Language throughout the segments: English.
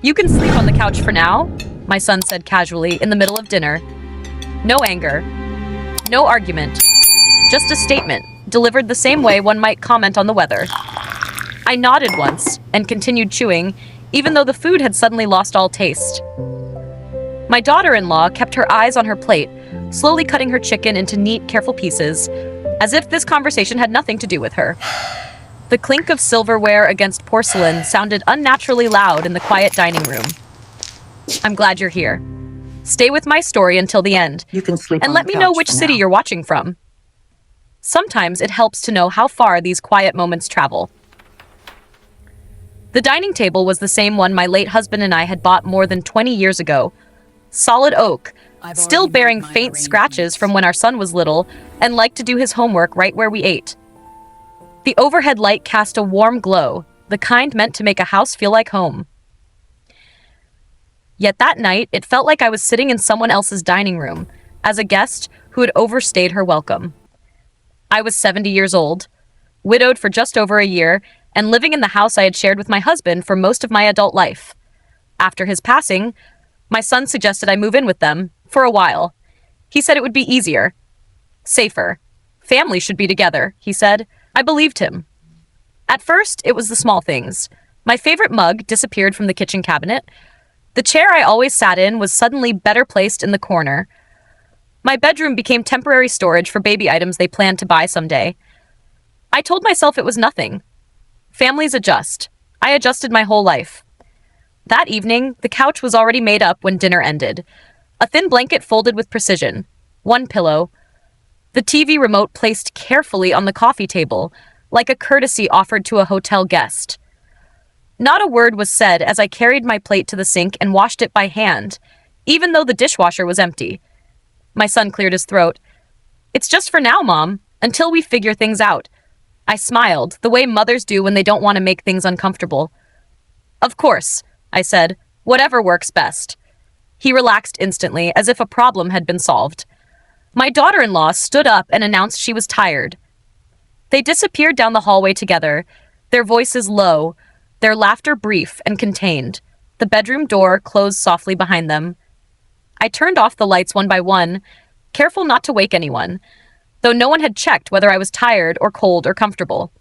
You can sleep on the couch for now, my son said casually in the middle of dinner. No anger, no argument, just a statement, delivered the same way one might comment on the weather. I nodded once and continued chewing, even though the food had suddenly lost all taste. My daughter-in-law kept her eyes on her plate, slowly cutting her chicken into neat, careful pieces, as if this conversation had nothing to do with her. The clink of silverware against porcelain sounded unnaturally loud in the quiet dining room. I'm glad you're here. Stay with my story until the end, You can sleep and on let the me know couch which for city now. you're watching from. Sometimes it helps to know how far these quiet moments travel. The dining table was the same one my late husband and I had bought more than 20 years ago. Solid oak, still bearing faint scratches from when our son was little and liked to do his homework right where we ate. The overhead light cast a warm glow, the kind meant to make a house feel like home. Yet that night, it felt like I was sitting in someone else's dining room, as a guest who had overstayed her welcome. I was 70 years old, widowed for just over a year, and living in the house I had shared with my husband for most of my adult life. After his passing, my son suggested I move in with them, for a while. He said it would be easier, safer. Family should be together, he said. I believed him. At first, it was the small things. My favorite mug disappeared from the kitchen cabinet. The chair I always sat in was suddenly better placed in the corner. My bedroom became temporary storage for baby items they planned to buy someday. I told myself it was nothing. Families adjust. I adjusted my whole life. That evening, the couch was already made up when dinner ended. A thin blanket folded with precision. One pillow. The TV remote placed carefully on the coffee table, like a courtesy offered to a hotel guest. Not a word was said as I carried my plate to the sink and washed it by hand, even though the dishwasher was empty. My son cleared his throat. It's just for now, Mom, until we figure things out. I smiled, the way mothers do when they don't want to make things uncomfortable. Of course, I said, whatever works best. He relaxed instantly, as if a problem had been solved. My daughter-in-law stood up and announced she was tired. They disappeared down the hallway together, their voices low, their laughter brief and contained. The bedroom door closed softly behind them. I turned off the lights one by one, careful not to wake anyone, though no one had checked whether I was tired or cold or comfortable.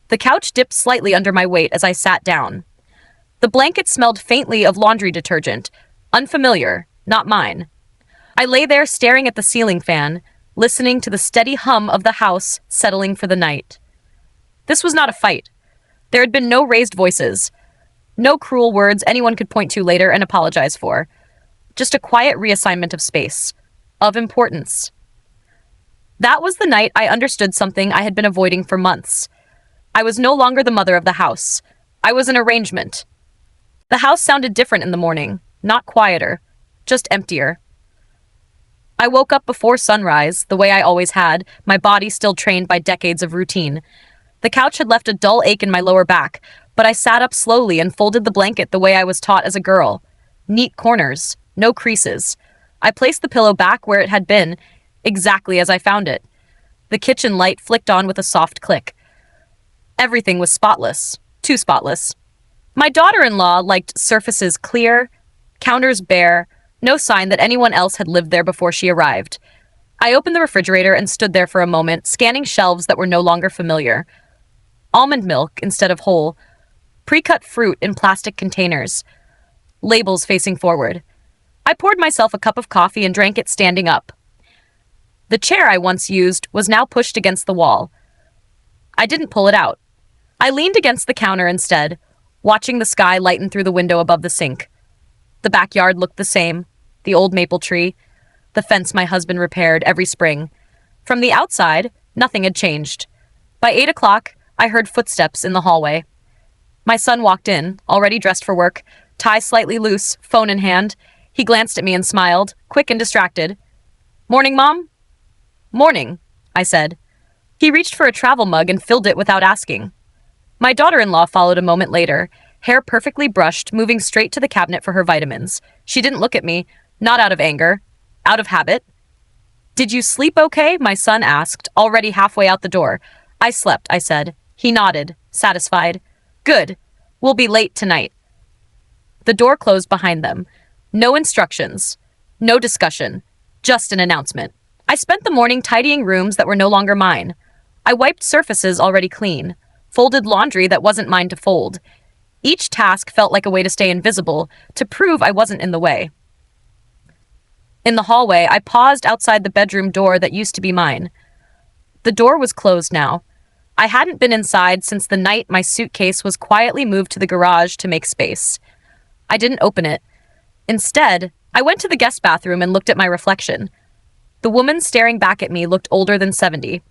The couch dipped slightly under my weight as I sat down. The blanket smelled faintly of laundry detergent, unfamiliar, not mine. I lay there staring at the ceiling fan, listening to the steady hum of the house settling for the night. This was not a fight. There had been no raised voices, no cruel words anyone could point to later and apologize for. Just a quiet reassignment of space, of importance. That was the night I understood something I had been avoiding for months. I was no longer the mother of the house. I was an arrangement. The house sounded different in the morning, not quieter, just emptier. I woke up before sunrise, the way I always had, my body still trained by decades of routine. The couch had left a dull ache in my lower back, but I sat up slowly and folded the blanket the way I was taught as a girl. Neat corners, no creases. I placed the pillow back where it had been, exactly as I found it. The kitchen light flicked on with a soft click. Everything was spotless, too spotless. My daughter-in-law liked surfaces clear, counters bare, no sign that anyone else had lived there before she arrived. I opened the refrigerator and stood there for a moment, scanning shelves that were no longer familiar. Almond milk instead of whole, pre-cut fruit in plastic containers, labels facing forward. I poured myself a cup of coffee and drank it standing up. The chair I once used was now pushed against the wall. I didn't pull it out. I leaned against the counter instead, watching the sky lighten through the window above the sink. The backyard looked the same, the old maple tree, the fence my husband repaired every spring. From the outside, nothing had changed. By 8 o'clock, I heard footsteps in the hallway. My son walked in, already dressed for work, tie slightly loose, phone in hand. He glanced at me and smiled, quick and distracted. "Morning, Mom?" "Morning," I said. He reached for a travel mug and filled it without asking. My daughter-in-law followed a moment later, hair perfectly brushed, moving straight to the cabinet for her vitamins. She didn't look at me, not out of anger, out of habit. "Did you sleep okay?" my son asked, already halfway out the door. "I slept," I said. He nodded, satisfied. "Good. We'll be late tonight." The door closed behind them. No instructions. No discussion. Just an announcement. I spent the morning tidying rooms that were no longer mine. I wiped surfaces already clean, folded laundry that wasn't mine to fold. Each task felt like a way to stay invisible, to prove I wasn't in the way. In the hallway, I paused outside the bedroom door that used to be mine. The door was closed now. I hadn't been inside since the night my suitcase was quietly moved to the garage to make space. I didn't open it. Instead, I went to the guest bathroom and looked at my reflection. The woman staring back at me looked older than 70.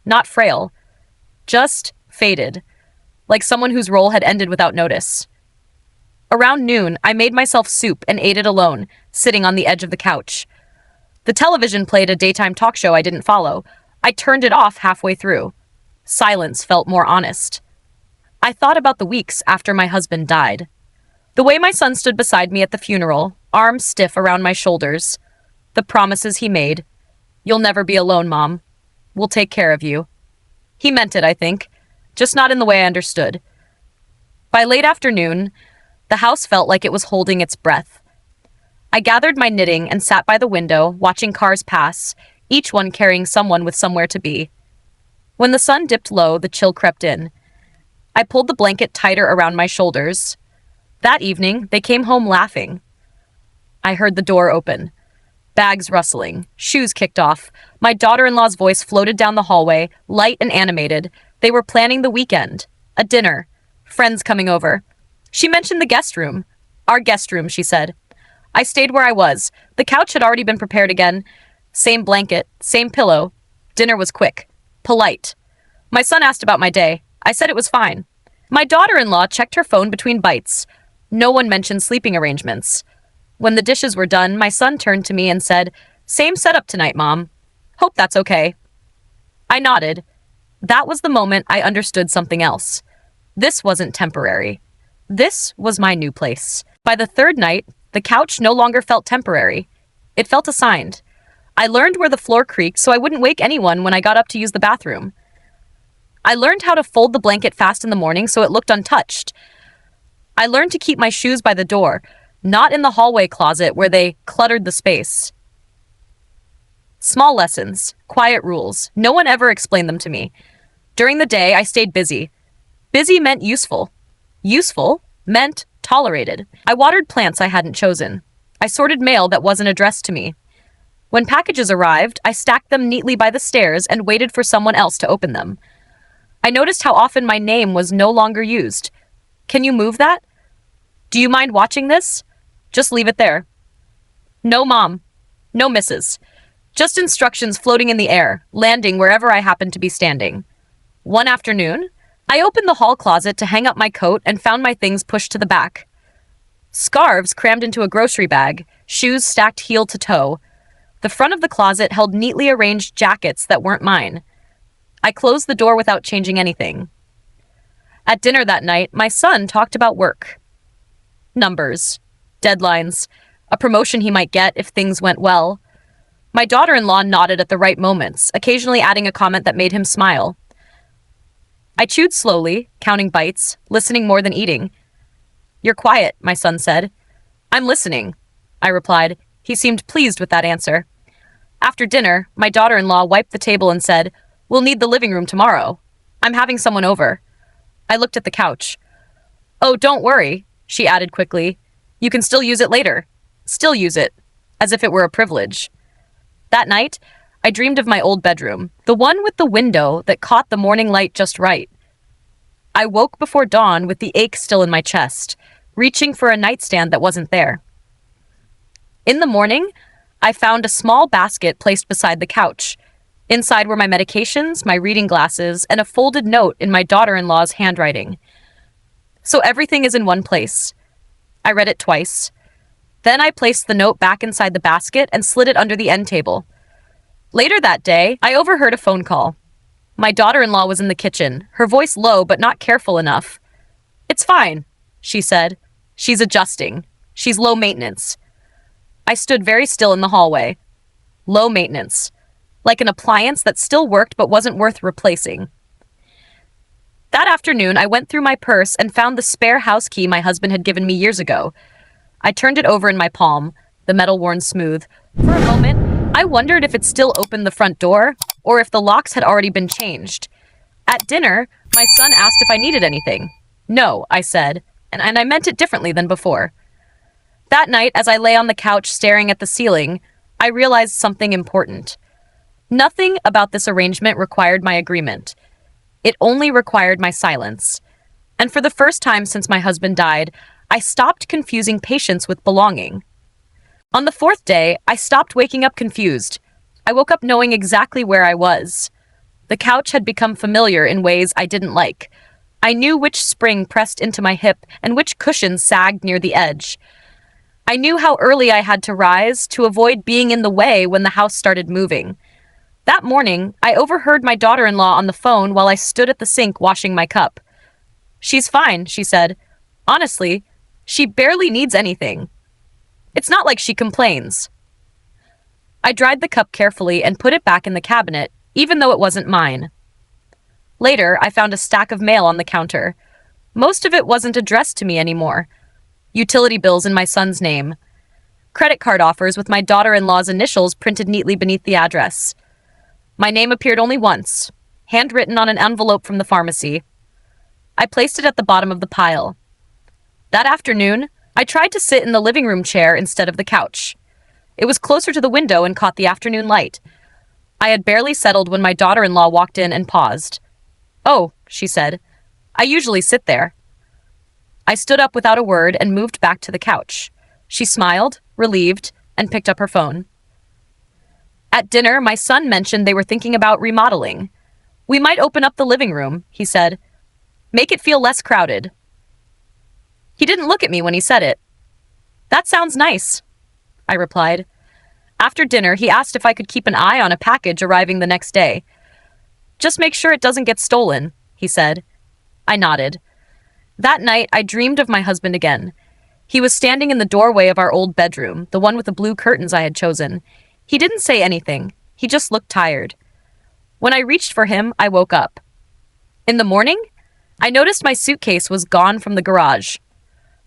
Not frail. Just faded. Like someone whose role had ended without notice. Around noon, I made myself soup and ate it alone, sitting on the edge of the couch. The television played a daytime talk show I didn't follow. I turned it off halfway through. Silence felt more honest. I thought about the weeks after my husband died. The way my son stood beside me at the funeral, arms stiff around my shoulders. The promises he made. You'll never be alone, Mom. We'll take care of you. He meant it, I think, just not in the way I understood. By late afternoon, the house felt like it was holding its breath. I gathered my knitting and sat by the window, watching cars pass, each one carrying someone with somewhere to be. When the sun dipped low, the chill crept in. I pulled the blanket tighter around my shoulders. That evening, they came home laughing. I heard the door open. Bags rustling, shoes kicked off. My daughter-in-law's voice floated down the hallway, light and animated. They were planning the weekend. A dinner. Friends coming over. She mentioned the guest room. Our guest room, she said. I stayed where I was. The couch had already been prepared again. Same blanket, same pillow. Dinner was quick. Polite. My son asked about my day. I said it was fine. My daughter-in-law checked her phone between bites. No one mentioned sleeping arrangements. When the dishes were done, my son turned to me and said, "Same setup tonight, Mom. Hope that's okay." I nodded. That was the moment I understood something else. This wasn't temporary. This was my new place. By the third night, the couch no longer felt temporary. It felt assigned. I learned where the floor creaked so I wouldn't wake anyone when I got up to use the bathroom. I learned how to fold the blanket fast in the morning so it looked untouched. I learned to keep my shoes by the door, not in the hallway closet where they cluttered the space. Small lessons, quiet rules. No one ever explained them to me. During the day, I stayed busy. Busy meant useful. Useful meant tolerated. I watered plants I hadn't chosen. I sorted mail that wasn't addressed to me. When packages arrived, I stacked them neatly by the stairs and waited for someone else to open them. I noticed how often my name was no longer used. Can you move that? Do you mind watching this? Just leave it there. No, Mom. No, Mrs. Just instructions floating in the air, landing wherever I happened to be standing. One afternoon, I opened the hall closet to hang up my coat and found my things pushed to the back. Scarves crammed into a grocery bag, shoes stacked heel to toe. The front of the closet held neatly arranged jackets that weren't mine. I closed the door without changing anything. At dinner that night, my son talked about work. Numbers, deadlines, a promotion he might get if things went well. My daughter-in-law nodded at the right moments, occasionally adding a comment that made him smile. I chewed slowly, counting bites, listening more than eating. "You're quiet," my son said. "I'm listening," I replied. He seemed pleased with that answer. After dinner, my daughter-in-law wiped the table and said, "We'll need the living room tomorrow. I'm having someone over." I looked at the couch. "Oh, don't worry," she added quickly. "You can still use it later. Still use it, as if it were a privilege." That night, I dreamed of my old bedroom, the one with the window that caught the morning light just right. I woke before dawn with the ache still in my chest, reaching for a nightstand that wasn't there. In the morning, I found a small basket placed beside the couch. Inside were my medications, my reading glasses, and a folded note in my daughter-in-law's handwriting. So everything is in one place. I read it twice. Then I placed the note back inside the basket and slid it under the end table. Later that day, I overheard a phone call. My daughter-in-law was in the kitchen, her voice low but not careful enough. "It's fine," she said. "She's adjusting. She's low maintenance." I stood very still in the hallway. Low maintenance. Like an appliance that still worked but wasn't worth replacing. That afternoon, I went through my purse and found the spare house key my husband had given me years ago. I turned it over in my palm, the metal worn smooth. For a moment, I wondered if it still opened the front door, or if the locks had already been changed. At dinner, my son asked if I needed anything. No, I said, and I meant it differently than before. That night, as I lay on the couch staring at the ceiling, I realized something important. Nothing about this arrangement required my agreement. It only required my silence. And for the first time since my husband died, I stopped confusing patience with belonging. On the fourth day, I stopped waking up confused. I woke up knowing exactly where I was. The couch had become familiar in ways I didn't like. I knew which spring pressed into my hip and which cushion sagged near the edge. I knew how early I had to rise to avoid being in the way when the house started moving. That morning, I overheard my daughter-in-law on the phone while I stood at the sink washing my cup. "She's fine," she said. "Honestly, she barely needs anything. It's not like she complains." I dried the cup carefully and put it back in the cabinet, even though it wasn't mine. Later, I found a stack of mail on the counter. Most of it wasn't addressed to me anymore. Utility bills in my son's name. Credit card offers with my daughter-in-law's initials printed neatly beneath the address. My name appeared only once, handwritten on an envelope from the pharmacy. I placed it at the bottom of the pile. That afternoon, I tried to sit in the living room chair instead of the couch. It was closer to the window and caught the afternoon light. I had barely settled when my daughter-in-law walked in and paused. "Oh," she said, "I usually sit there." I stood up without a word and moved back to the couch. She smiled, relieved, and picked up her phone. At dinner, my son mentioned they were thinking about remodeling. "We might open up the living room," he said. "Make it feel less crowded." He didn't look at me when he said it. "That sounds nice," I replied. After dinner, he asked if I could keep an eye on a package arriving the next day. "Just make sure it doesn't get stolen," he said. I nodded. That night, I dreamed of my husband again. He was standing in the doorway of our old bedroom, the one with the blue curtains I had chosen. He didn't say anything. He just looked tired. When I reached for him, I woke up. In the morning, I noticed my suitcase was gone from the garage.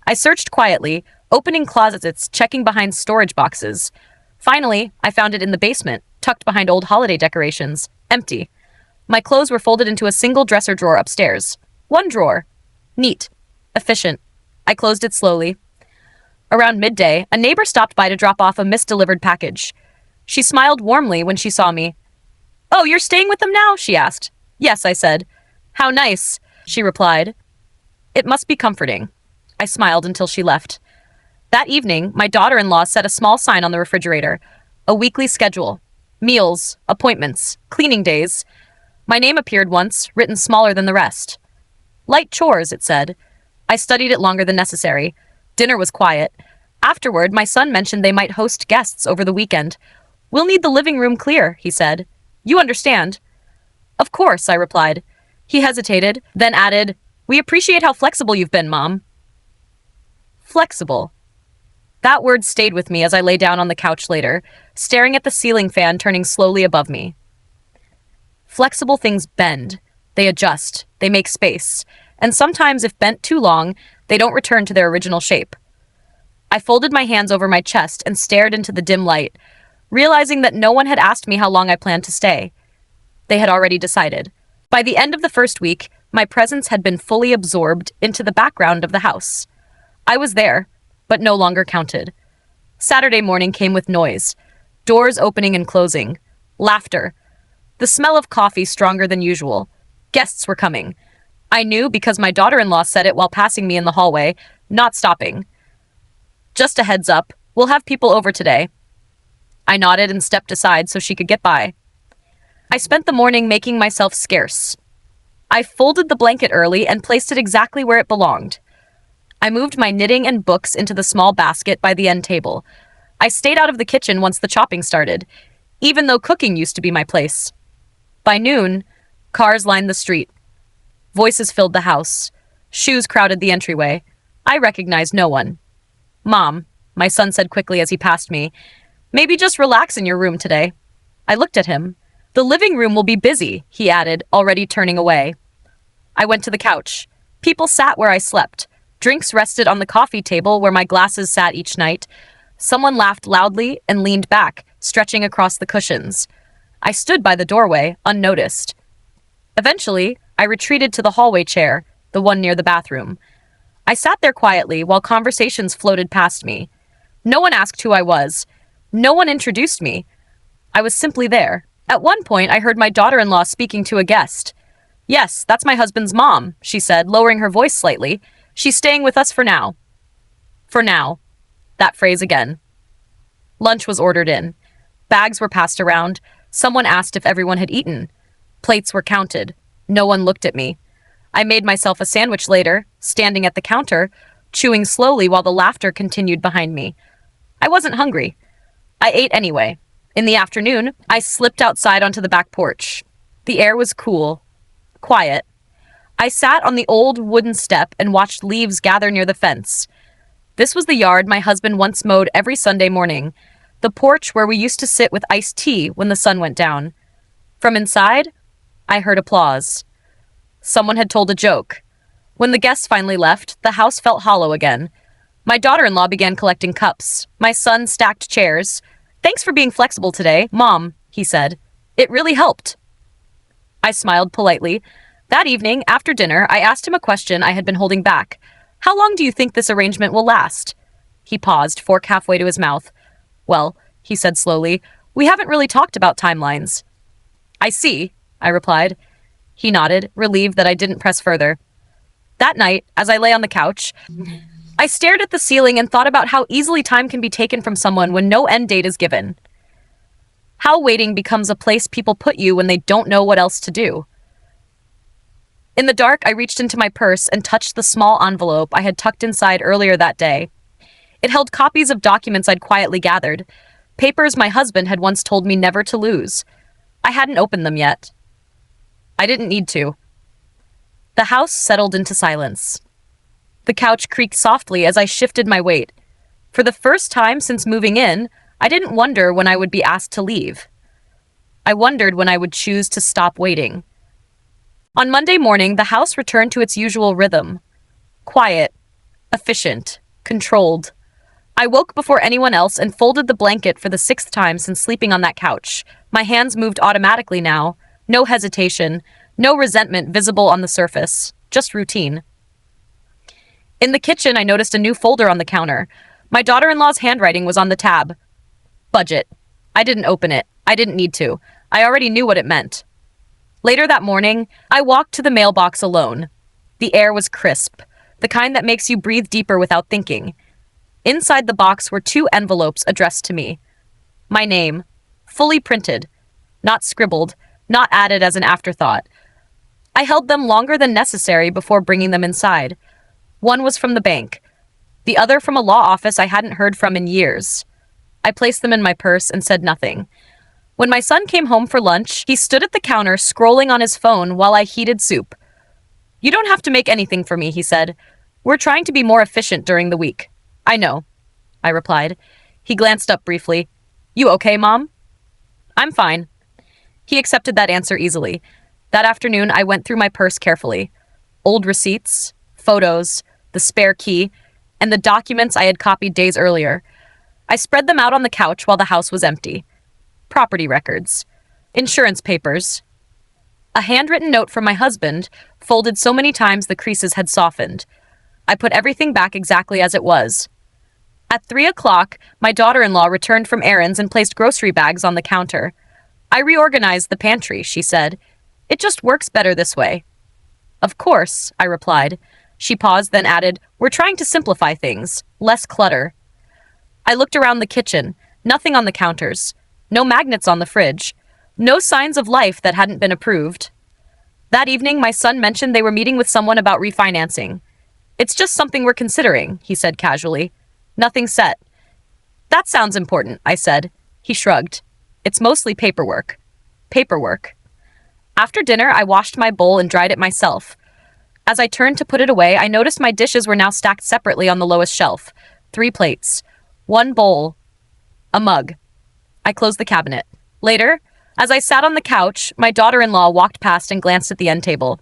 I searched quietly, opening closets, checking behind storage boxes. Finally, I found it in the basement, tucked behind old holiday decorations, empty. My clothes were folded into a single dresser drawer upstairs. One drawer. Neat. Efficient. I closed it slowly. Around midday, a neighbor stopped by to drop off a misdelivered package. She smiled warmly when she saw me. "Oh, you're staying with them now?" she asked. "Yes," I said. "How nice," she replied. "It must be comforting." I smiled until she left. That evening, my daughter-in-law set a small sign on the refrigerator. A weekly schedule. Meals, appointments, cleaning days. My name appeared once, written smaller than the rest. "Light chores," it said. I studied it longer than necessary. Dinner was quiet. Afterward, my son mentioned they might host guests over the weekend. "We'll need the living room clear," he said. "You understand?" "Of course," I replied. He hesitated, then added, "We appreciate how flexible you've been, Mom." Flexible. That word stayed with me as I lay down on the couch later, staring at the ceiling fan turning slowly above me. Flexible things bend. They adjust. They make space. And sometimes, if bent too long, they don't return to their original shape. I folded my hands over my chest and stared into the dim light, realizing that no one had asked me how long I planned to stay. They had already decided. By the end of the first week, my presence had been fully absorbed into the background of the house. I was there, but no longer counted. Saturday morning came with noise. Doors opening and closing. Laughter. The smell of coffee stronger than usual. Guests were coming. I knew because my daughter-in-law said it while passing me in the hallway, not stopping. "Just a heads up, we'll have people over today." I nodded and stepped aside so she could get by. I spent the morning making myself scarce. I folded the blanket early and placed it exactly where it belonged. I moved my knitting and books into the small basket by the end table. I stayed out of the kitchen once the chopping started, even though cooking used to be my place. By noon, cars lined the street. Voices filled the house. Shoes crowded the entryway. I recognized no one. "Mom," my son said quickly as he passed me, "maybe just relax in your room today." I looked at him. "The living room will be busy," he added, already turning away. I went to the couch. People sat where I slept. Drinks rested on the coffee table where my glasses sat each night. Someone laughed loudly and leaned back, stretching across the cushions. I stood by the doorway, unnoticed. Eventually, I retreated to the hallway chair, the one near the bathroom. I sat there quietly while conversations floated past me. No one asked who I was. No one introduced me. I was simply there. At one point, I heard my daughter-in-law speaking to a guest. "Yes, that's my husband's mom," she said, lowering her voice slightly. "She's staying with us for now." For now. That phrase again. Lunch was ordered in. Bags were passed around. Someone asked if everyone had eaten. Plates were counted. No one looked at me. I made myself a sandwich later, standing at the counter, chewing slowly while the laughter continued behind me. I wasn't hungry. I ate anyway. In the afternoon, I slipped outside onto the back porch. The air was cool, quiet. I sat on the old wooden step and watched leaves gather near the fence. This was the yard my husband once mowed every Sunday morning, the porch where we used to sit with iced tea when the sun went down. From inside, I heard applause. Someone had told a joke. When the guests finally left, the house felt hollow again. My daughter-in-law began collecting cups. My son stacked chairs. "Thanks for being flexible today, Mom," he said. "It really helped." I smiled politely. That evening, after dinner, I asked him a question I had been holding back. "How long do you think this arrangement will last?" He paused, fork halfway to his mouth. "Well," he said slowly, "we haven't really talked about timelines." "I see," I replied. He nodded, relieved that I didn't press further. That night, as I lay on the couch, I stared at the ceiling and thought about how easily time can be taken from someone when no end date is given. How waiting becomes a place people put you when they don't know what else to do. In the dark, I reached into my purse and touched the small envelope I had tucked inside earlier that day. It held copies of documents I'd quietly gathered, papers my husband had once told me never to lose. I hadn't opened them yet. I didn't need to. The house settled into silence. The couch creaked softly as I shifted my weight. For the first time since moving in, I didn't wonder when I would be asked to leave. I wondered when I would choose to stop waiting. On Monday morning, the house returned to its usual rhythm. Quiet, efficient, controlled. I woke before anyone else and folded the blanket for the 6th time since sleeping on that couch. My hands moved automatically now. No hesitation, no resentment visible on the surface, just routine. In the kitchen, I noticed a new folder on the counter. My daughter-in-law's handwriting was on the tab. Budget. I didn't open it. I didn't need to. I already knew what it meant. Later that morning, I walked to the mailbox alone. The air was crisp, the kind that makes you breathe deeper without thinking. Inside the box were 2 envelopes addressed to me. My name, fully printed, not scribbled, not added as an afterthought. I held them longer than necessary before bringing them inside. One was from the bank, the other from a law office I hadn't heard from in years. I placed them in my purse and said nothing. When my son came home for lunch, he stood at the counter scrolling on his phone while I heated soup. "You don't have to make anything for me," he said. "We're trying to be more efficient during the week." "I know," I replied. He glanced up briefly. "You okay, Mom?" "I'm fine." He accepted that answer easily. That afternoon, I went through my purse carefully. Old receipts, photos, the spare key, and the documents I had copied days earlier. I spread them out on the couch while the house was empty. Property records, insurance papers, a handwritten note from my husband, folded so many times the creases had softened. I put everything back exactly as it was. At 3 o'clock, my daughter-in-law returned from errands and placed grocery bags on the counter. "I reorganized the pantry," she said. "It just works better this way." "Of course," I replied. She paused, then added, "We're trying to simplify things, less clutter." I looked around the kitchen, nothing on the counters, no magnets on the fridge, no signs of life that hadn't been approved. That evening, my son mentioned they were meeting with someone about refinancing. "It's just something we're considering," he said casually. "Nothing set." "That sounds important," I said. He shrugged. "It's mostly paperwork." Paperwork. After dinner, I washed my bowl and dried it myself. As I turned to put it away, I noticed my dishes were now stacked separately on the lowest shelf. 3 plates, 1 bowl, a mug. I closed the cabinet. Later, as I sat on the couch, my daughter-in-law walked past and glanced at the end table.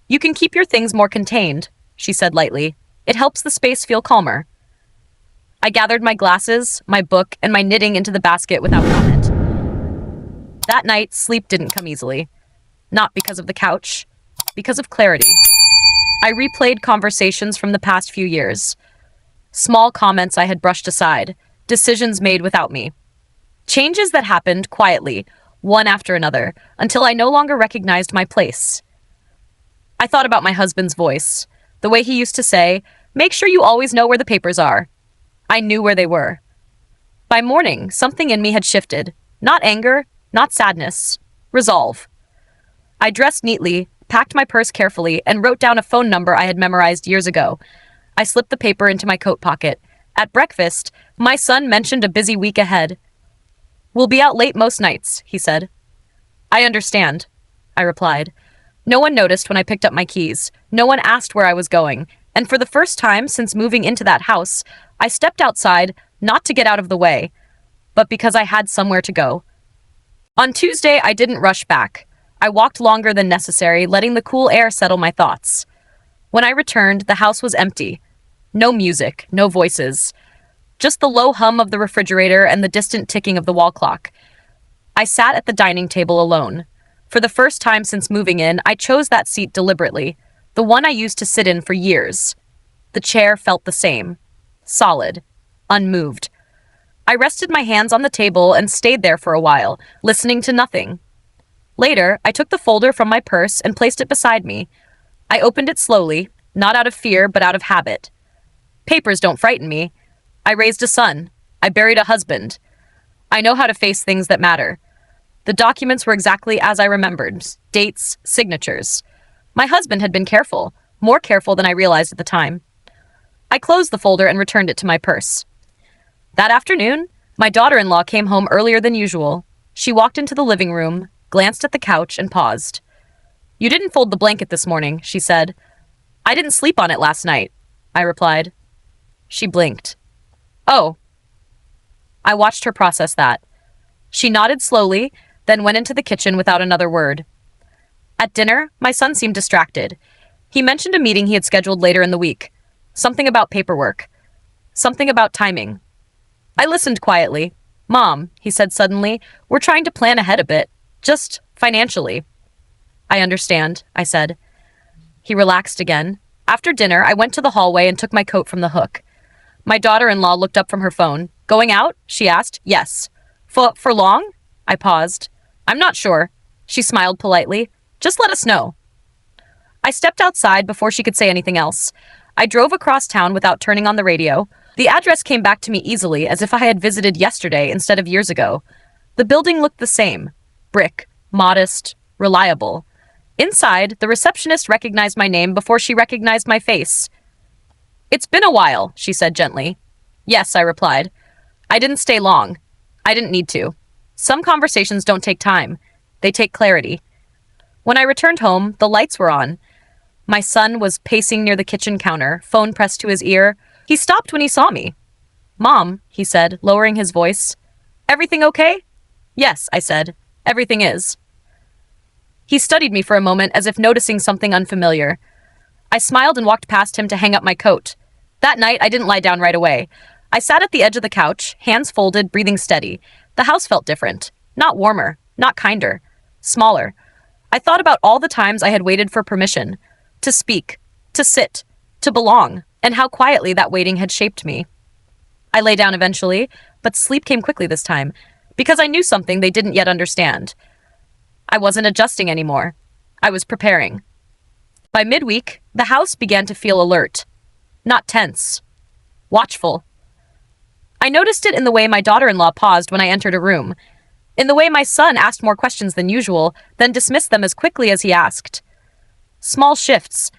"You can keep your things more contained," she said lightly. It helps the space feel calmer. I gathered my glasses, my book, and my knitting into the basket without comment. That night, sleep didn't come easily. Not because of the couch, because of clarity. I replayed conversations from the past few years. Small comments I had brushed aside, decisions made without me. Changes that happened quietly, one after another, until I no longer recognized my place. I thought about my husband's voice, the way he used to say, "Make sure you always know where the papers are." I knew where they were. By morning, something in me had shifted. Not anger, not sadness. Resolve. I dressed neatly, packed my purse carefully, and wrote down a phone number I had memorized years ago. I slipped the paper into my coat pocket. At breakfast, my son mentioned a busy week ahead. "We'll be out late most nights," he said. "I understand," I replied. No one noticed when I picked up my keys. No one asked where I was going. And for the first time since moving into that house, I stepped outside, not to get out of the way, but because I had somewhere to go. On Tuesday, I didn't rush back. I walked longer than necessary, letting the cool air settle my thoughts. When I returned, the house was empty. No music, no voices. Just the low hum of the refrigerator and the distant ticking of the wall clock. I sat at the dining table alone. For the first time since moving in, I chose that seat deliberately, the one I used to sit in for years. The chair felt the same. Solid. Unmoved. I rested my hands on the table and stayed there for a while, listening to nothing. Later, I took the folder from my purse and placed it beside me. I opened it slowly, not out of fear, but out of habit. Papers don't frighten me. I raised a son. I buried a husband. I know how to face things that matter. The documents were exactly as I remembered. Dates, signatures. My husband had been careful, more careful than I realized at the time. I closed the folder and returned it to my purse. That afternoon, my daughter-in-law came home earlier than usual. She walked into the living room, glanced at the couch, and paused. "You didn't fold the blanket this morning," she said. "I didn't sleep on it last night," I replied. She blinked. "Oh." I watched her process that. She nodded slowly, then went into the kitchen without another word. At dinner, my son seemed distracted. He mentioned a meeting he had scheduled later in the week. Something about paperwork. Something about timing. I listened quietly. "Mom," he said suddenly, "we're trying to plan ahead a bit. Just financially." "I understand," I said. He relaxed again. After dinner, I went to the hallway and took my coat from the hook. My daughter-in-law looked up from her phone. "Going out?" she asked. "Yes." For long?" I paused. "I'm not sure." She smiled politely. "Just let us know." I stepped outside before she could say anything else. I drove across town without turning on the radio. The address came back to me easily, as if I had visited yesterday instead of years ago. The building looked the same. Brick, modest, reliable. Inside, the receptionist recognized my name before she recognized my face. "It's been a while," she said gently. "Yes," I replied. I didn't stay long. I didn't need to. Some conversations don't take time. They take clarity. When I returned home, the lights were on. My son was pacing near the kitchen counter, phone pressed to his ear. He stopped when he saw me. "Mom," he said, lowering his voice. "Everything okay?" "Yes," I said. "Everything is." He studied me for a moment as if noticing something unfamiliar. I smiled and walked past him to hang up my coat. That night, I didn't lie down right away. I sat at the edge of the couch, hands folded, breathing steady. The house felt different. Not warmer, not kinder. Smaller. I thought about all the times I had waited for permission. To speak, to sit, to belong, and how quietly that waiting had shaped me. I lay down eventually, but sleep came quickly this time, because I knew something they didn't yet understand. I wasn't adjusting anymore. I was preparing. By midweek, the house began to feel alert. Not tense. Watchful. I noticed it in the way my daughter-in-law paused when I entered a room, in the way my son asked more questions than usual, then dismissed them as quickly as he asked. Small shifts,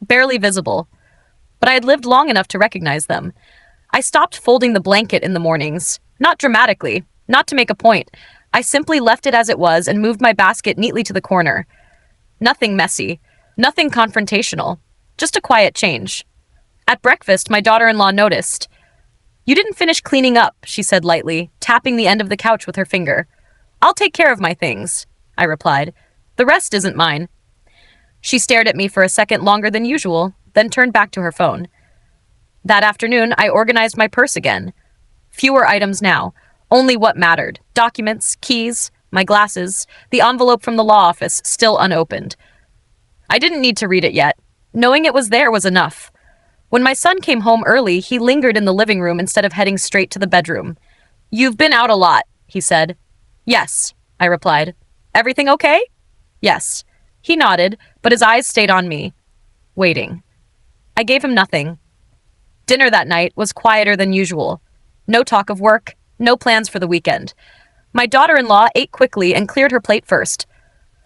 barely visible, but I had lived long enough to recognize them. I stopped folding the blanket in the mornings, not dramatically, not to make a point. I simply left it as it was and moved my basket neatly to the corner. Nothing messy, nothing confrontational, just a quiet change. At breakfast, my daughter-in-law noticed. "You didn't finish cleaning up," she said lightly, tapping the end of the couch with her finger. "I'll take care of my things," I replied. "The rest isn't mine." She stared at me for a second longer than usual, then turned back to her phone. That afternoon, I organized my purse again. Fewer items now. Only what mattered. Documents, keys, my glasses, the envelope from the law office still unopened. I didn't need to read it yet. Knowing it was there was enough. When my son came home early, he lingered in the living room instead of heading straight to the bedroom. "You've been out a lot," he said. "Yes," I replied. "Everything okay?" "Yes." He nodded, but his eyes stayed on me, waiting. I gave him nothing. Dinner that night was quieter than usual. No talk of work, no plans for the weekend. My daughter-in-law ate quickly and cleared her plate first.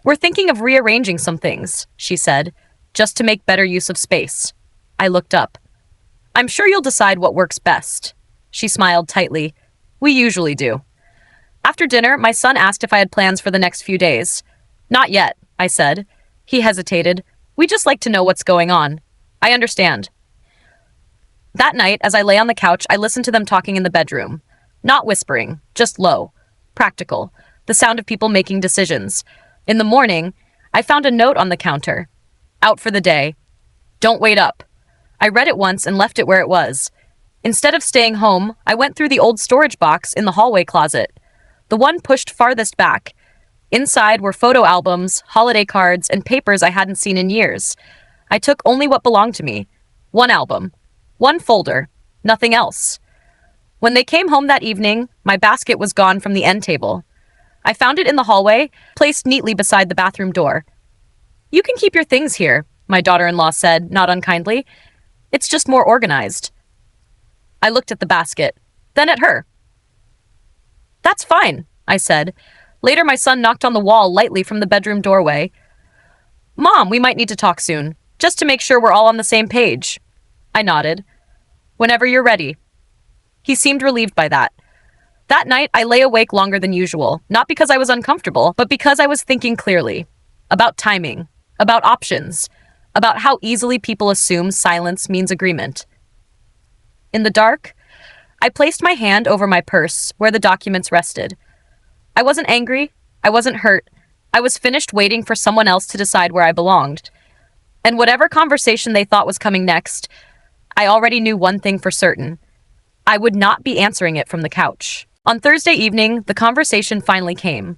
"We're thinking of rearranging some things," she said, "just to make better use of space." I looked up. "I'm sure you'll decide what works best." She smiled tightly. "We usually do." After dinner, my son asked if I had plans for the next few days. "Not yet," I said. He hesitated. "We just like to know what's going on." "I understand." That night, as I lay on the couch, I listened to them talking in the bedroom. Not whispering, just low. Practical. The sound of people making decisions. In the morning, I found a note on the counter. "Out for the day. Don't wait up." I read it once and left it where it was. Instead of staying home, I went through the old storage box in the hallway closet. The one pushed farthest back. Inside were photo albums, holiday cards, and papers I hadn't seen in years. I took only what belonged to me. One album. One folder. Nothing else. When they came home that evening, my basket was gone from the end table. I found it in the hallway, placed neatly beside the bathroom door. "You can keep your things here," my daughter-in-law said, not unkindly. "It's just more organized." I looked at the basket, then at her. "That's fine," I said. Later, my son knocked on the wall lightly from the bedroom doorway. "Mom, we might need to talk soon, just to make sure we're all on the same page." I nodded. "Whenever you're ready." He seemed relieved by that. That night, I lay awake longer than usual, not because I was uncomfortable, but because I was thinking clearly. About timing, about options, about how easily people assume silence means agreement. In the dark, I placed my hand over my purse where the documents rested. I wasn't angry. I wasn't hurt. I was finished waiting for someone else to decide where I belonged. And whatever conversation they thought was coming next, I already knew one thing for certain. I would not be answering it from the couch. On Thursday evening, the conversation finally came.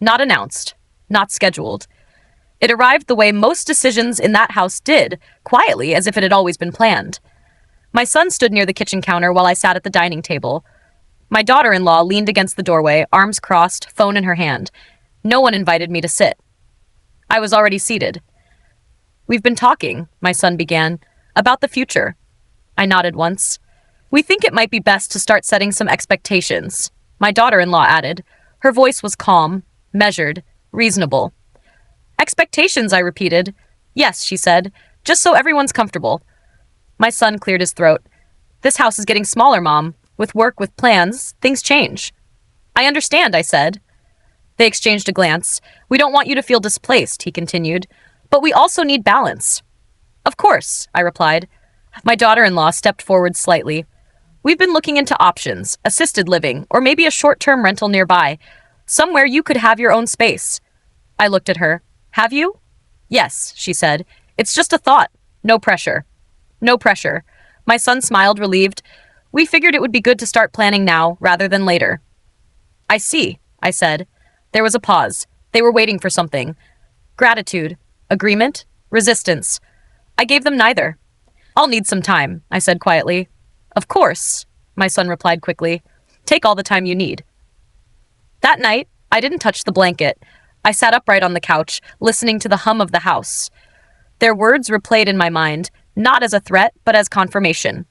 Not announced, not scheduled. It arrived the way most decisions in that house did, quietly, as if it had always been planned. My son stood near the kitchen counter while I sat at the dining table. My daughter-in-law leaned against the doorway, arms crossed, phone in her hand. No one invited me to sit. I was already seated. "We've been talking," my son began, "about the future." I nodded once. "We think it might be best to start setting some expectations," my daughter-in-law added. Her voice was calm, measured, reasonable. "Expectations," I repeated. "Yes," she said, "just so everyone's comfortable." My son cleared his throat. "This house is getting smaller, Mom. With work, with plans, things change." "I understand," I said. They exchanged a glance. "We don't want you to feel displaced," he continued, "but we also need balance." "Of course," I replied. My daughter-in-law stepped forward slightly. "We've been looking into options, assisted living, or maybe a short-term rental nearby. Somewhere you could have your own space." I looked at her. "Have you?" "Yes," she said. "It's just a thought. No pressure." "No pressure." My son smiled, relieved. "We figured it would be good to start planning now, rather than later." "I see," I said. There was a pause. They were waiting for something. Gratitude. Agreement. Resistance. I gave them neither. "I'll need some time," I said quietly. "Of course," my son replied quickly. "Take all the time you need." That night, I didn't touch the blanket. I sat upright on the couch, listening to the hum of the house. Their words replayed in my mind, not as a threat, but as confirmation.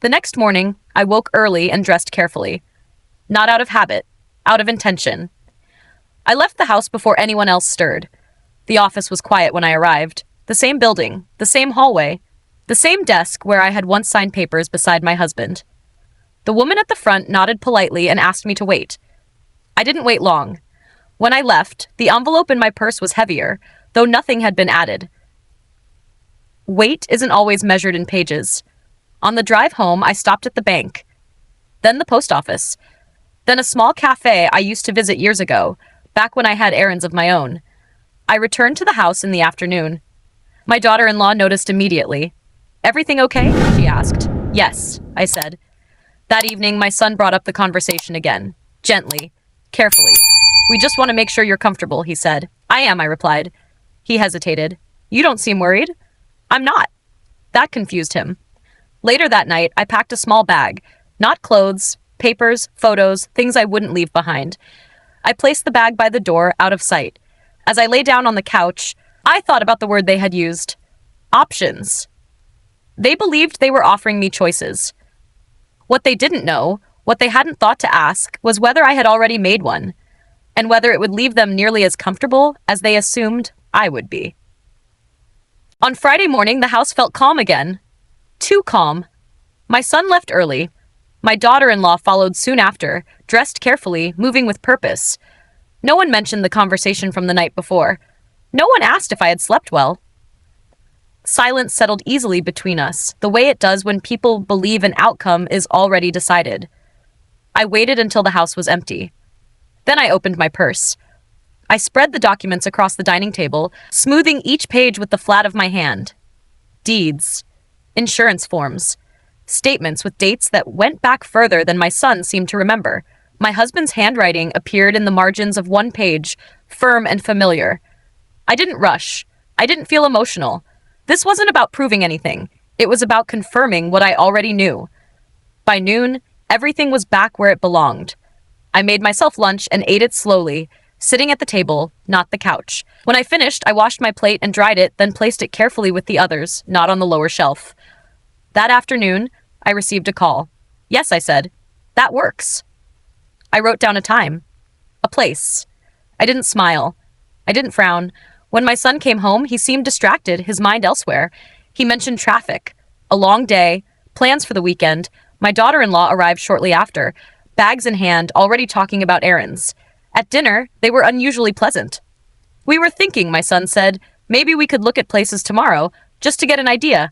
The next morning, I woke early and dressed carefully. Not out of habit, out of intention. I left the house before anyone else stirred. The office was quiet when I arrived. The same building, the same hallway, the same desk where I had once signed papers beside my husband. The woman at the front nodded politely and asked me to wait. I didn't wait long. When I left, the envelope in my purse was heavier, though nothing had been added. Weight isn't always measured in pages. On the drive home, I stopped at the bank, then the post office, then a small cafe I used to visit years ago, back when I had errands of my own. I returned to the house in the afternoon. My daughter-in-law noticed immediately. "Everything okay?" she asked. Yes, I said. That evening, my son brought up the conversation again. Gently, carefully. We just want to make sure you're comfortable, he said. I am, I replied. He hesitated. You don't seem worried. I'm not. That confused him. Later that night, I packed a small bag. Not clothes, papers, photos, things I wouldn't leave behind. I placed the bag by the door, out of sight. As I lay down on the couch, I thought about the word they had used. Options. They believed they were offering me choices. What they didn't know, what they hadn't thought to ask, was whether I had already made one, and whether it would leave them nearly as comfortable as they assumed I would be. On Friday morning, the house felt calm again. Too calm. My son left early. My daughter-in-law followed soon after, dressed carefully, moving with purpose. No one mentioned the conversation from the night before. No one asked if I had slept well. Silence settled easily between us, the way it does when people believe an outcome is already decided. I waited until the house was empty. Then I opened my purse. I spread the documents across the dining table, smoothing each page with the flat of my hand. Deeds, insurance forms, statements with dates that went back further than my son seemed to remember. My husband's handwriting appeared in the margins of one page, firm and familiar. I didn't rush. I didn't feel emotional. This wasn't about proving anything. It was about confirming what I already knew. By noon, everything was back where it belonged. I made myself lunch and ate it slowly, sitting at the table, not the couch. When I finished, I washed my plate and dried it, then placed it carefully with the others, not on the lower shelf. That afternoon, I received a call. Yes, I said. That works. I wrote down a time, a place. I didn't smile. I didn't frown. When my son came home, he seemed distracted, his mind elsewhere. He mentioned traffic, a long day, plans for the weekend. My daughter-in-law arrived shortly after, bags in hand, already talking about errands. At dinner, they were unusually pleasant. We were thinking, my son said, maybe we could look at places tomorrow, just to get an idea.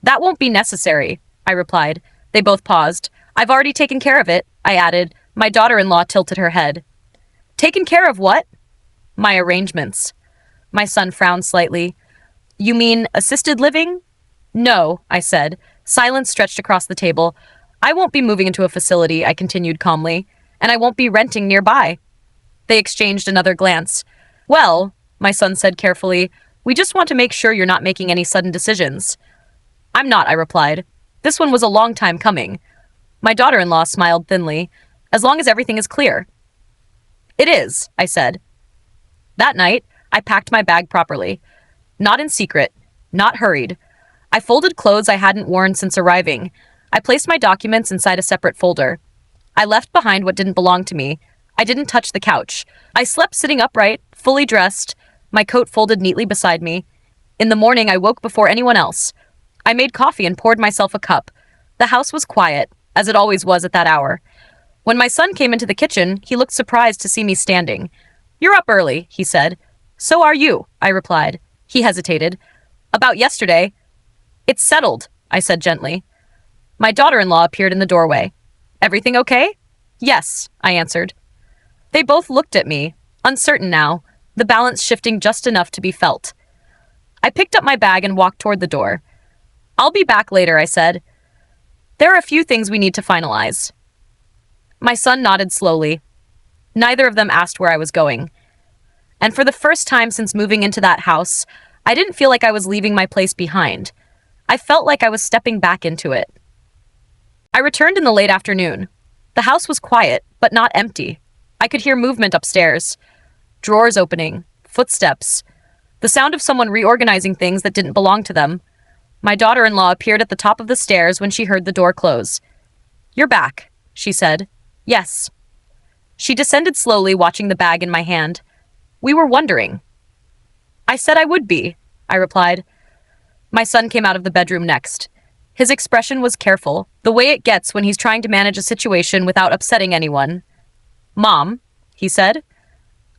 That won't be necessary, I replied. They both paused. I've already taken care of it, I added. My daughter-in-law tilted her head. Taken care of what? My arrangements. My son frowned slightly. You mean assisted living? No, I said. Silence stretched across the table. I won't be moving into a facility, I continued calmly, and I won't be renting nearby. They exchanged another glance. Well, my son said carefully, we just want to make sure you're not making any sudden decisions. I'm not, I replied. This one was a long time coming. My daughter-in-law smiled thinly. As long as everything is clear. It is, I said. That night, I packed my bag properly. Not in secret, not hurried. I folded clothes I hadn't worn since arriving. I placed my documents inside a separate folder. I left behind what didn't belong to me. I didn't touch the couch. I slept sitting upright, fully dressed, my coat folded neatly beside me. In the morning, I woke before anyone else. I made coffee and poured myself a cup. The house was quiet, as it always was at that hour. When my son came into the kitchen, he looked surprised to see me standing. You're up early, he said. So are you, I replied. He hesitated. About yesterday. It's settled, I said gently. My daughter-in-law appeared in the doorway. Everything okay? Yes, I answered. They both looked at me, uncertain now, the balance shifting just enough to be felt. I picked up my bag and walked toward the door. I'll be back later, I said. There are a few things we need to finalize. My son nodded slowly. Neither of them asked where I was going. And for the first time since moving into that house, I didn't feel like I was leaving my place behind. I felt like I was stepping back into it. I returned in the late afternoon. The house was quiet, but not empty. I could hear movement upstairs. Drawers opening, footsteps, the sound of someone reorganizing things that didn't belong to them. My daughter-in-law appeared at the top of the stairs when she heard the door close. You're back, she said. Yes. She descended slowly, watching the bag in my hand. We were wondering. I said I would be, I replied. My son came out of the bedroom next. His expression was careful, the way it gets when he's trying to manage a situation without upsetting anyone. Mom, he said.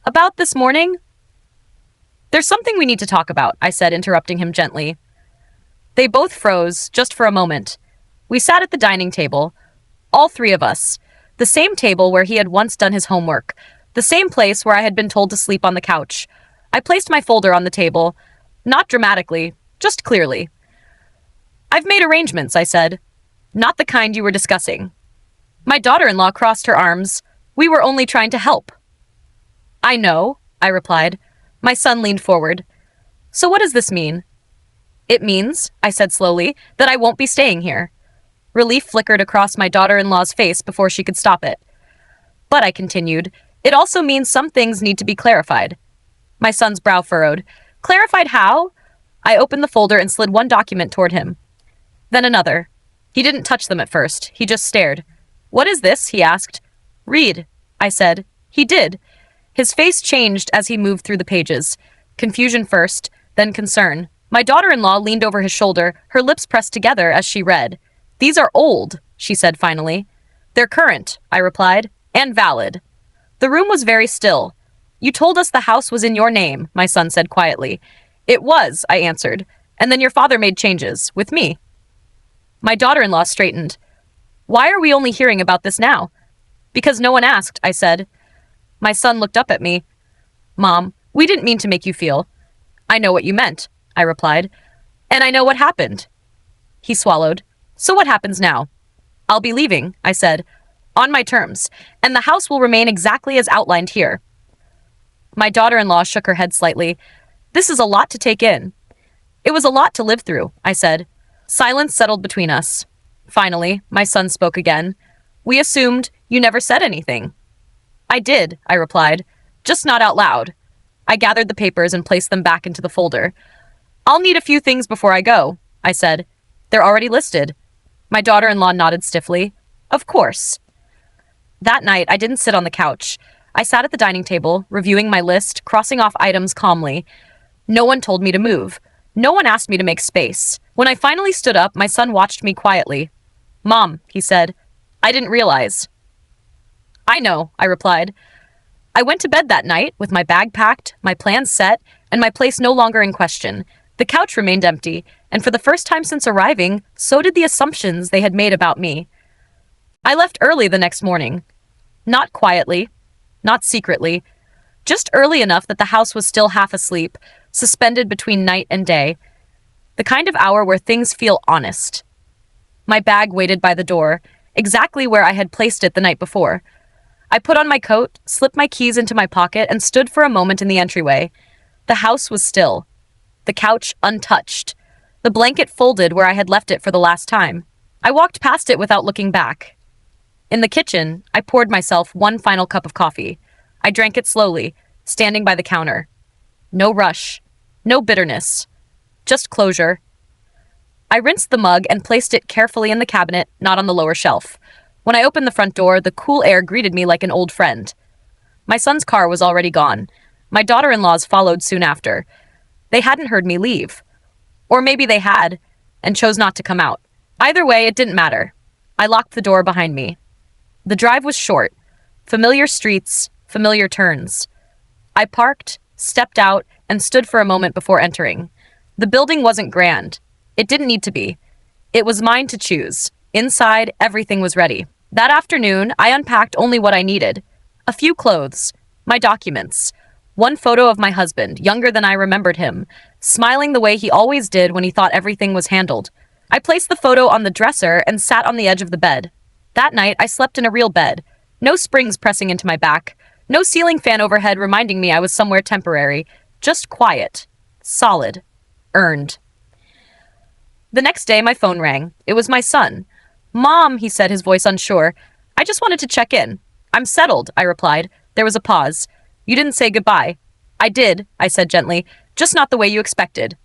About this morning? There's something we need to talk about, I said, interrupting him gently. They both froze, just for a moment. We sat at the dining table, all three of us, the same table where he had once done his homework, the same place where I had been told to sleep on the couch. I placed my folder on the table, not dramatically, just clearly. I've made arrangements, I said. Not the kind you were discussing. My daughter-in-law crossed her arms. We were only trying to help. I know, I replied. My son leaned forward. So what does this mean? It means, I said slowly, that I won't be staying here. Relief flickered across my daughter-in-law's face before she could stop it. But, I continued, it also means some things need to be clarified. My son's brow furrowed. Clarified how? I opened the folder and slid one document toward him. Then another. He didn't touch them at first. He just stared. What is this? He asked. Read, I said. He did. His face changed as he moved through the pages. Confusion first, then concern. My daughter-in-law leaned over his shoulder, her lips pressed together as she read. These are old, she said finally. They're current, I replied, and valid. The room was very still. You told us the house was in your name, my son said quietly. It was, I answered, and then your father made changes, with me. My daughter-in-law straightened. Why are we only hearing about this now? Because no one asked, I said. My son looked up at me. Mom, we didn't mean to make you feel. I know what you meant, I replied. And I know what happened. He swallowed. So what happens now? I'll be leaving, I said, on my terms, and the house will remain exactly as outlined here. My daughter-in-law shook her head slightly. This is a lot to take in. It was a lot to live through, I said. Silence settled between us. Finally, my son spoke again. We assumed you never said anything. I did, I replied, just not out loud. I gathered the papers and placed them back into the folder. I'll need a few things before I go, I said. They're already listed. My daughter-in-law nodded stiffly. Of course. That night, I didn't sit on the couch. I sat at the dining table, reviewing my list, crossing off items calmly. No one told me to move. No one asked me to make space. When I finally stood up, my son watched me quietly. Mom, he said, I didn't realize. I know, I replied. I went to bed that night with my bag packed, my plans set, and my place no longer in question. The couch remained empty, and for the first time since arriving, so did the assumptions they had made about me. I left early the next morning. Not quietly, not secretly, just early enough that the house was still half asleep, suspended between night and day. The kind of hour where things feel honest. My bag waited by the door, exactly where I had placed it the night before. I put on my coat, slipped my keys into my pocket, and stood for a moment in the entryway. The house was still. The couch untouched. The blanket folded where I had left it for the last time. I walked past it without looking back. In the kitchen, I poured myself one final cup of coffee. I drank it slowly, standing by the counter. No rush. No bitterness. Just closure. I rinsed the mug and placed it carefully in the cabinet, not on the lower shelf. When I opened the front door, the cool air greeted me like an old friend. My son's car was already gone. My daughter-in-law's followed soon after. They hadn't heard me leave. Or maybe they had, and chose not to come out. Either way, it didn't matter. I locked the door behind me. The drive was short. Familiar streets, familiar turns. I parked, stepped out, and stood for a moment before entering. The building wasn't grand. It didn't need to be. It was mine to choose. Inside, everything was ready. That afternoon, I unpacked only what I needed. A few clothes, my documents, one photo of my husband, younger than I remembered him, smiling the way he always did when he thought everything was handled. I placed the photo on the dresser and sat on the edge of the bed. That night, I slept in a real bed. No springs pressing into my back. No ceiling fan overhead reminding me I was somewhere temporary. Just quiet. Solid. Earned. The next day, my phone rang. It was my son. Mom, he said, his voice unsure. I just wanted to check in. I'm settled, I replied. There was a pause. You didn't say goodbye. I did, I said gently, just not the way you expected.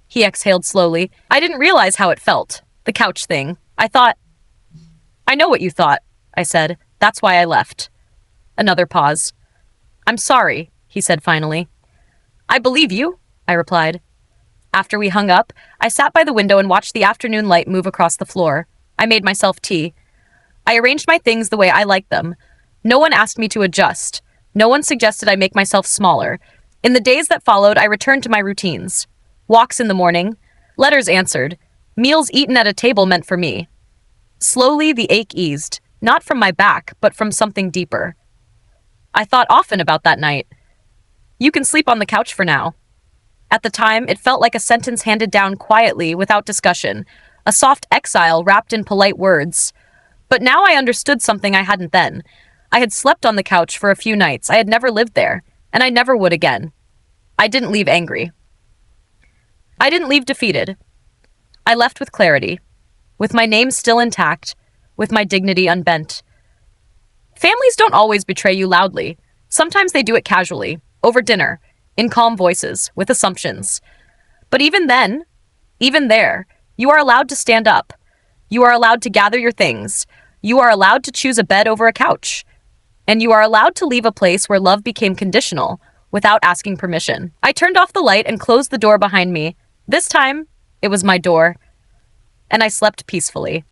He exhaled slowly. I didn't realize how it felt. The couch thing. I know what you thought, I said. That's why I left. Another pause. I'm sorry, he said finally. I believe you, I replied. After we hung up, I sat by the window and watched the afternoon light move across the floor. I made myself tea. I arranged my things the way I liked them. No one asked me to adjust. No one suggested I make myself smaller. In the days that followed, I returned to my routines. Walks in the morning, letters answered, meals eaten at a table meant for me. Slowly, the ache eased, not from my back, but from something deeper. I thought often about that night. You can sleep on the couch for now. At the time, it felt like a sentence handed down quietly, without discussion, a soft exile wrapped in polite words. But now I understood something I hadn't then. I had slept on the couch for a few nights. I had never lived there, and I never would again. I didn't leave angry. I didn't leave defeated. I left with clarity, with my name still intact, with my dignity unbent. Families don't always betray you loudly. Sometimes they do it casually, over dinner, in calm voices, with assumptions. But even then, even there, you are allowed to stand up. You are allowed to gather your things. You are allowed to choose a bed over a couch. And you are allowed to leave a place where love became conditional, without asking permission. I turned off the light and closed the door behind me. This time, it was my door. And I slept peacefully.